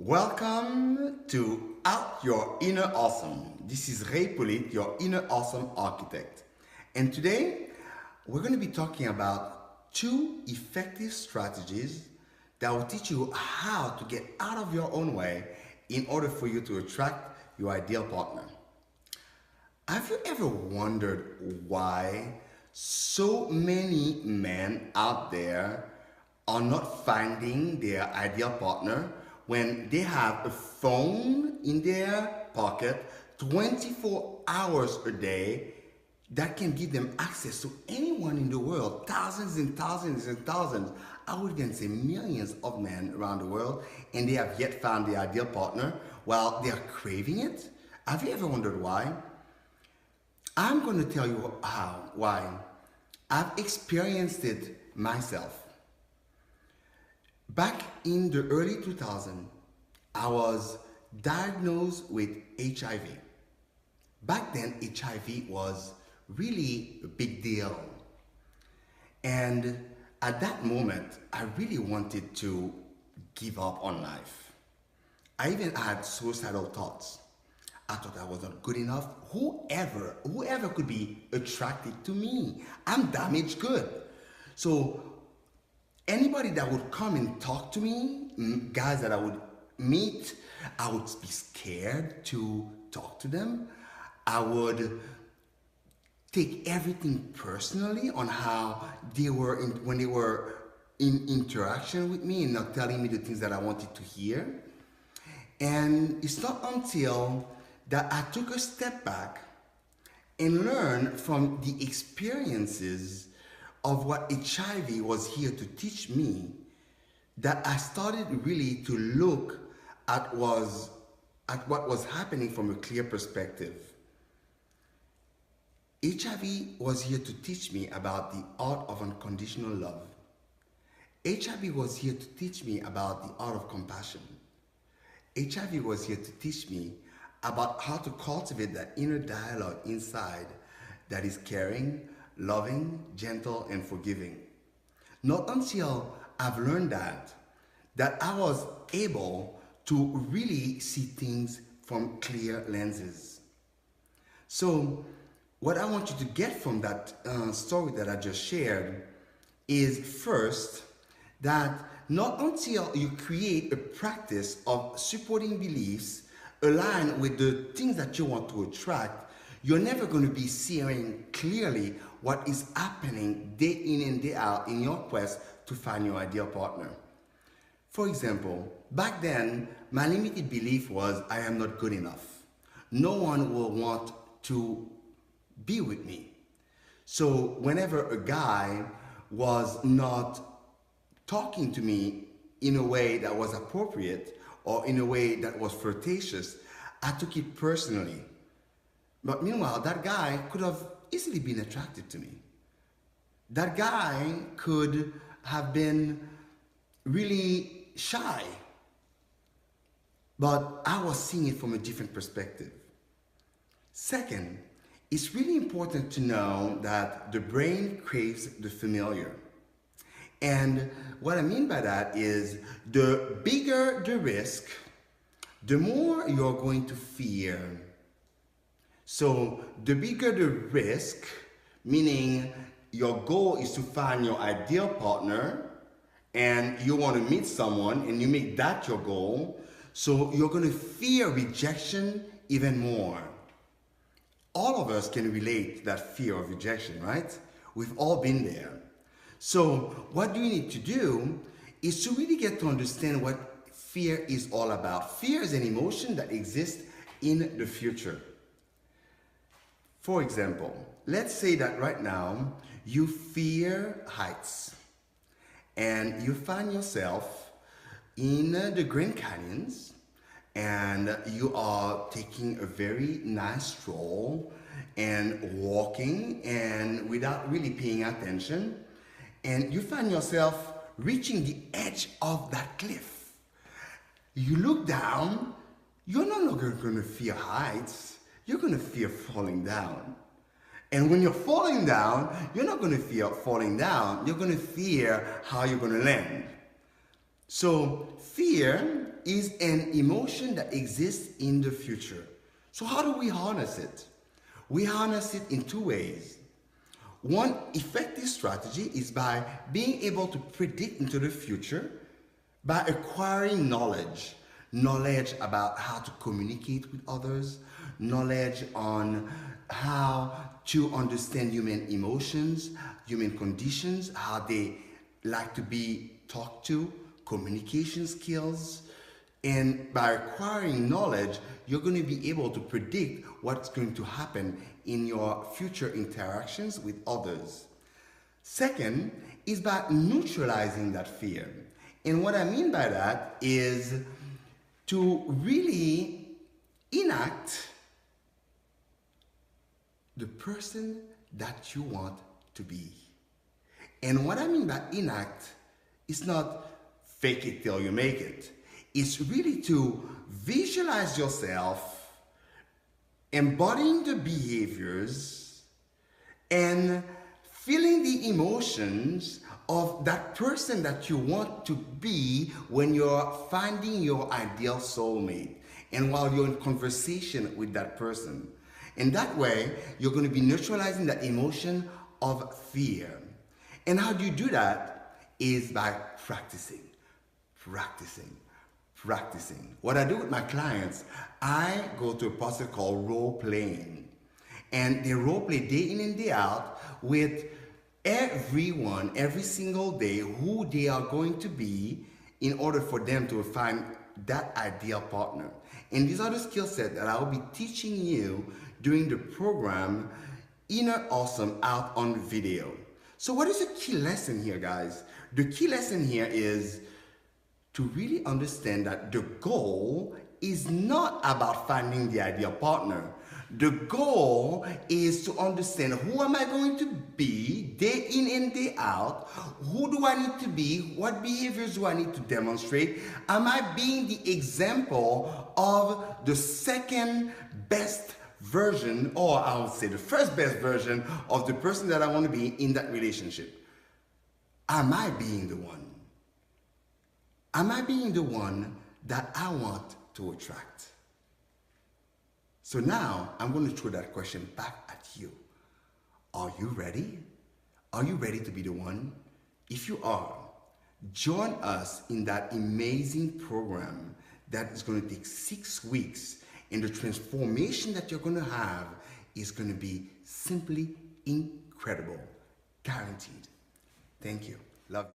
Welcome to Out Your Inner Awesome. This is Hippolyte, your inner awesome architect. And today, we're going to be talking about 2 effective strategies that will teach you how to get out of your own way in order for you to attract your ideal partner. Have you ever wondered why so many men out there are not finding their ideal partner when they have a phone in their pocket 24 hours a day that can give them access to anyone in the world, thousands and thousands and thousands, I would even say millions of men around the world, and they have yet found the ideal partner while they are craving it? Have you ever wondered why? I'm going to tell you why. I've experienced it myself. Back in the early 2000s, I was diagnosed with HIV. Back then, HIV was really a big deal. And at that moment, I really wanted to give up on life. I even had suicidal thoughts. I thought I was not good enough. Whoever could be attracted to me. I'm damaged good. So anybody that would come and talk to me, guys that I would meet, I would be scared to talk to them. I would take everything personally on how they were when they were in interaction with me and not telling me the things that I wanted to hear. And it's not until that I took a step back and learned from the experiences of what HIV was here to teach me that I started really to look at what was happening from a clear perspective. HIV was here to teach me about the art of unconditional love. HIV was here to teach me about the art of compassion. HIV was here to teach me about how to cultivate that inner dialogue inside that is caring, loving, gentle, and forgiving. Not until I've learned that I was able to really see things from clear lenses. So what I want you to get from that story that I just shared is first that not until you create a practice of supporting beliefs aligned with the things that you want to attract, you're never going to be seeing clearly what is happening day in and day out in your quest to find your ideal partner. For example, back then, my limited belief was I am not good enough. No one will want to be with me. So whenever a guy was not talking to me in a way that was appropriate or in a way that was flirtatious, I took it personally. But meanwhile, that guy could have easily been attracted to me. That guy could have been really shy. But I was seeing it from a different perspective. Second, it's really important to know that the brain craves the familiar. And what I mean by that is the bigger the risk, the more you're going to fear. So the bigger the risk, meaning your goal is to find your ideal partner and you want to meet someone and you make that your goal, so you're going to fear rejection even more. All of us can relate to that fear of rejection, right? We've all been there. So what you need to do is to really get to understand what fear is all about. Fear is an emotion that exists in the future. For example, let's say that right now you fear heights and you find yourself in the Grand Canyons and you are taking a very nice stroll and walking and without really paying attention, and you find yourself reaching the edge of that cliff. You look down, you're no longer going to fear heights, you're going to fear falling down. And when you're falling down, you're not going to fear falling down, you're going to fear how you're going to land. So fear is an emotion that exists in the future. So how do we harness it? We harness it in two ways. One effective strategy is by being able to predict into the future by acquiring knowledge. Knowledge about how to communicate with others, knowledge on how to understand human emotions, human conditions, how they like to be talked to, communication skills. And by acquiring knowledge, you're going to be able to predict what's going to happen in your future interactions with others. Second is by neutralizing that fear. And what I mean by that is to really enact the person that you want to be. And what I mean by enact is not fake it till you make it. It's really to visualize yourself embodying the behaviors and feeling the emotions of that person that you want to be when you're finding your ideal soulmate and while you're in conversation with that person. And that way, you're going to be neutralizing that emotion of fear. And how do you do that? Is by practicing. What I do with my clients, I go to a process called role playing. And they role play day in and day out with everyone, every single day, who they are going to be in order for them to find that ideal partner. And these are the skill sets that I will be teaching you during the program Inner Awesome out on video. So what is the key lesson here, guys? The key lesson here is to really understand that the goal is not about finding the ideal partner. The goal is to understand, who am I going to be day in and day out? Who do I need to be? What behaviors do I need to demonstrate? Am I being the example of the second best version, or I would say the first best version of the person that I want to be in that relationship? Am I being the one? Am I being the one that I want to attract? So now I'm going to throw that question back at you. Are you ready? Are you ready to be the one? If you are, join us in that amazing program that is going to take 6 weeks. And the transformation that you're going to have is going to be simply incredible. Guaranteed. Thank you. Love you.